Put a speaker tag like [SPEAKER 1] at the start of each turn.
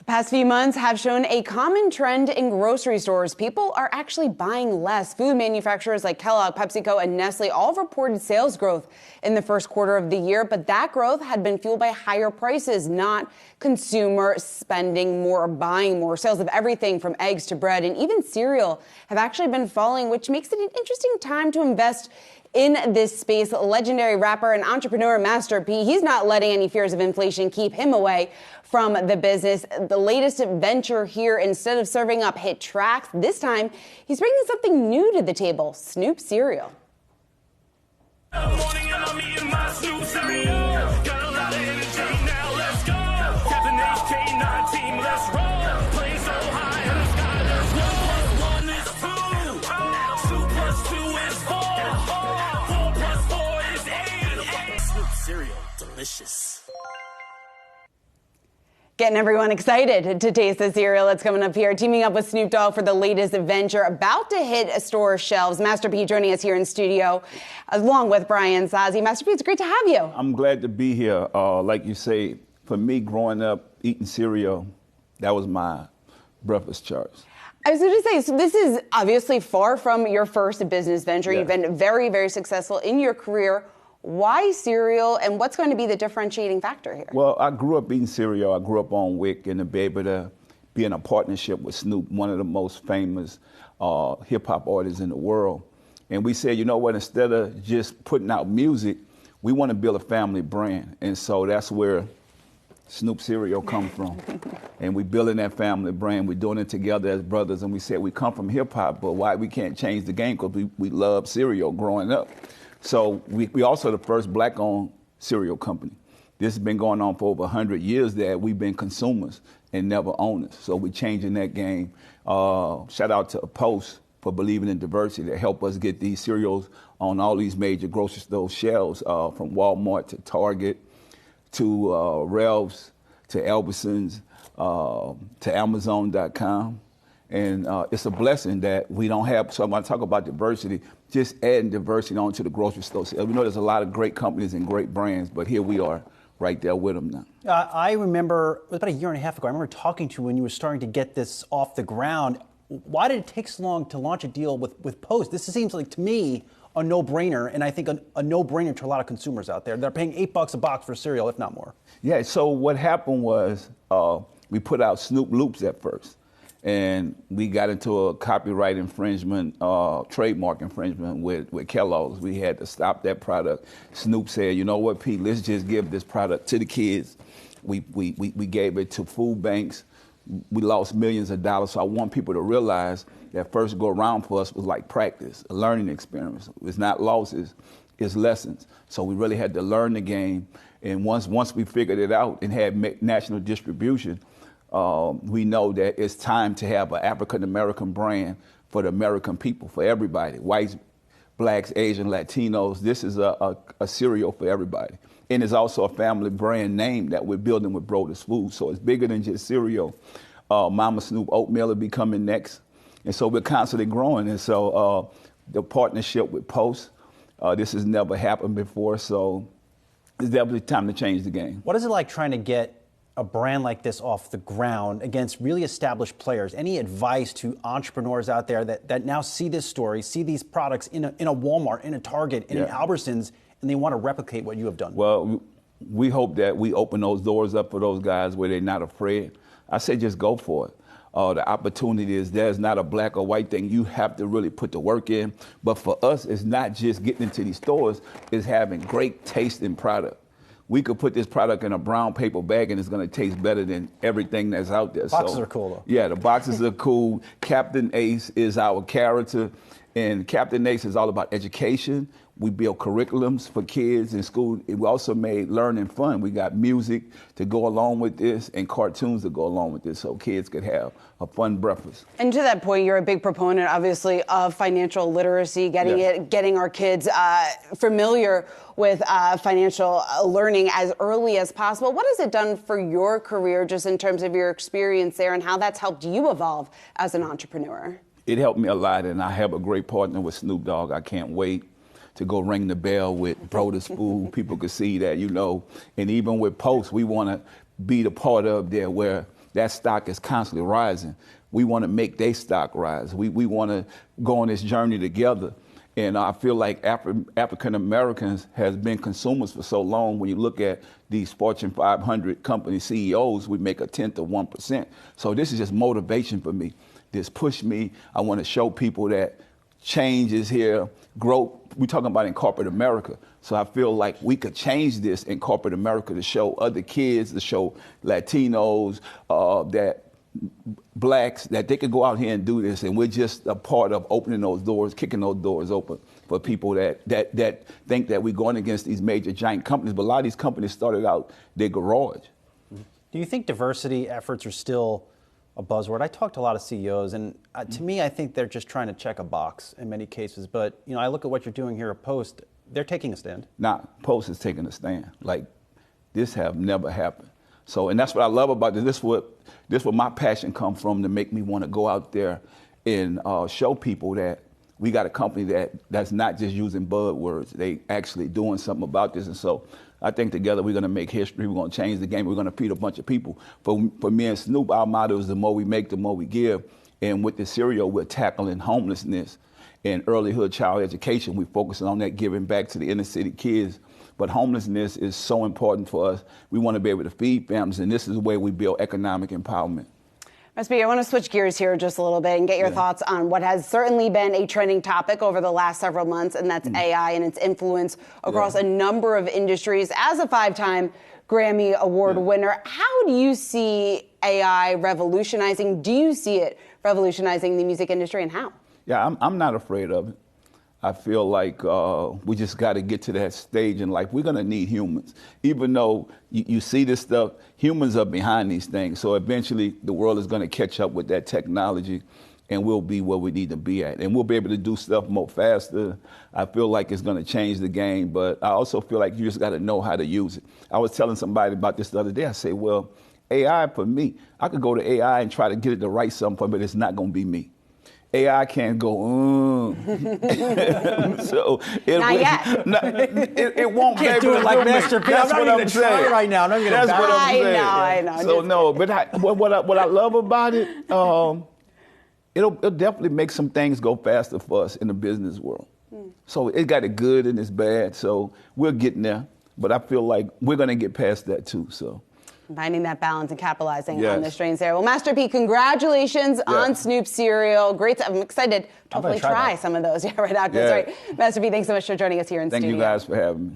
[SPEAKER 1] The past few months have shown a common trend in grocery stores. People are actually buying less. Food manufacturers like Kellogg, PepsiCo, and Nestle all reported sales growth in the first quarter of the year, but that growth had been fueled by higher prices, not consumer spending more or buying more. Sales of everything from eggs to bread and even cereal have actually been falling, which makes it an interesting time to invest in this space. Legendary rapper and entrepreneur Master P, he's not letting any fears of inflation keep him away from the business. The latest venture here, instead of serving up hit tracks, this time he's bringing something new to the table: Snoop Cereal.
[SPEAKER 2] Morning and I'm eating my Snoop Cereal. Got a lot of energy now, let's go. Captain HK19, let's roll. Playing so high in the sky, let's roll. 1 + 2, 2 + 2 is 4. 4 + 4 is 8. Snoop Cereal, delicious.
[SPEAKER 1] Getting everyone excited to taste the cereal that's coming up here. Teaming up with Snoop Dogg for the latest venture about to hit store shelves. Master P joining us here in studio, along with Brian Sazi. Master P, it's great to have you.
[SPEAKER 3] I'm glad to be here. Like you say, for me, growing up eating cereal, that was my breakfast choice.
[SPEAKER 1] I was going to say, so this is obviously far from your first business venture.
[SPEAKER 3] Yeah.
[SPEAKER 1] You've been very, very successful in your career. Why cereal, and what's going to be the differentiating factor here?
[SPEAKER 3] Well, I grew up eating cereal. I grew up on WIC, and to be able to be in a partnership with Snoop, one of the most famous hip-hop artists in the world. And we said, you know what, instead of just putting out music, we want to build a family brand. And so that's where Snoop Cereal come from. And we're building that family brand. We're doing it together as brothers. And we said we come from hip-hop, but why we can't change the game? Because we love cereal growing up. So we also the first black-owned cereal company. This has been going on for over 100 years that we've been consumers and never owners. So we're changing that game. Shout out to Post for believing in diversity to help us get these cereals on all these major grocery store shelves, from Walmart to Target to Ralph's to Albertsons to Amazon.com. And it's a blessing that we don't have. So when I talk about diversity, just adding diversity onto the grocery store. We know there's a lot of great companies and great brands, but here we are right there with them now.
[SPEAKER 4] I remember, it was about a year and a half ago, I remember talking to you when you were starting to get this off the ground. Why did it take so long to launch a deal with Post? This seems like, to me, a no-brainer, and I think a no-brainer to a lot of consumers out there. They're paying $8 a box for cereal, if not more.
[SPEAKER 3] Yeah, so what happened was we put out Snoop Loops at first. And we got into a copyright infringement, trademark infringement with Kellogg's. We had to stop that product. Snoop said, you know what, Pete, let's just give this product to the kids. We gave it to food banks. We lost millions of dollars. So I want people to realize that first go around for us was like practice, a learning experience. It's not losses, it's lessons. So we really had to learn the game. And once we figured it out and had national distribution, we know that it's time to have an African-American brand for the American people, for everybody, whites, blacks, Asian, Latinos. This is a cereal for everybody. And it's also a family brand name that we're building with Brothers Food. So it's bigger than just cereal. Mama Snoop Oatmeal will be coming next. And so we're constantly growing. And so the partnership with Post, this has never happened before. So it's definitely time to change the game.
[SPEAKER 4] What is it like trying to get a brand like this off the ground against really established players? Any advice to entrepreneurs out there that now see this story, see these products in a Walmart, in a Target, in an Albertsons, and they want to replicate what you have done?
[SPEAKER 3] Well, we hope that we open those doors up for those guys where they're not afraid. I say just go for it. The opportunity is there's not a black or white thing. You have to really put the work in. But for us, it's not just getting into these stores, it's having great tasting product. We could put this product in a brown paper bag and it's going to taste better than everything that's out there.
[SPEAKER 4] Boxes are cool, though. Yeah,
[SPEAKER 3] the boxes are cool. Captain Ace is our character, and Captain Ace is all about education. We build curriculums for kids in school. We also made learning fun. We got music to go along with this and cartoons to go along with this so kids could have a fun breakfast.
[SPEAKER 1] And to that point, you're a big proponent, obviously, of financial literacy, getting our kids familiar with financial learning as early as possible. What has it done for your career, just in terms of your experience there, and how that's helped you evolve as an entrepreneur?
[SPEAKER 3] It helped me a lot, and I have a great partner with Snoop Dogg. I can't wait to go ring the bell with Brothers Food. People could see that, you know. And even with Post, we want to be the part of there where that stock is constantly rising. We want to make their stock rise. We want to go on this journey together. And I feel like African Americans has been consumers for so long. When you look at these Fortune 500 company CEOs, we make 1/10 of 1%. So this is just motivation for me. This push me. I want to show people that change is here, growth. We're talking about in corporate America. So I feel like we could change this in corporate America to show other kids, to show Latinos, that blacks, that they could go out here and do this, and we're just a part of opening those doors, kicking those doors open for people that think that we're going against these major giant companies. But a lot of these companies started out their garage.
[SPEAKER 4] Do you think diversity efforts are still a buzzword? I talk to a lot of CEOs, and to me, I think they're just trying to check a box in many cases. But I look at what you're doing here at Post. They're taking a stand.
[SPEAKER 3] Post is taking a stand. Like, this have never happened. So, and that's what I love about this. This is what my passion comes from, to make me want to go out there and show people that we got a company that's not just using buzzwords. They actually doing something about this. And so I think together we're going to make history. We're going to change the game. We're going to feed a bunch of people. For me and Snoop, our motto is the more we make, the more we give. And with the cereal, we're tackling homelessness and earlyhood child education. We're focusing on that, giving back to the inner city kids. But homelessness is so important for us. We want to be able to feed families, and this is the way we build economic empowerment.
[SPEAKER 1] Must be. I want to switch gears here just a little bit and get your thoughts on what has certainly been a trending topic over the last several months, and that's AI and its influence across a number of industries. As a 5-time Grammy Award winner, how do you see AI revolutionizing? Do you see it revolutionizing the music industry, and how?
[SPEAKER 3] Yeah, I'm not afraid of it. I feel like we just got to get to that stage in life. We're going to need humans. Even though you see this stuff, humans are behind these things. So eventually the world is going to catch up with that technology, and we'll be where we need to be at. And we'll be able to do stuff more faster. I feel like it's going to change the game, but I also feel like you just got to know how to use it. I was telling somebody about this the other day. I say, well, AI for me, I could go to AI and try to get it to write something for me, but it's not going to be me. AI can't go, so it won't
[SPEAKER 4] Can't do it like Master P.
[SPEAKER 3] That's what I'm saying
[SPEAKER 4] right now.
[SPEAKER 3] That's what I'm saying.
[SPEAKER 1] I know.
[SPEAKER 3] So no, but what I love about it, it'll definitely make some things go faster for us in the business world. So it got it good and it's bad. So we're getting there, but I feel like we're gonna get past that too. So.
[SPEAKER 1] Finding that balance and capitalizing on the strains there. Well, Master P, congratulations on Snoop Cereal. Great. I'm excited to hopefully try some of those right after. Right. Master P, thanks so much for joining us here in studio.
[SPEAKER 3] Thank you guys for having me.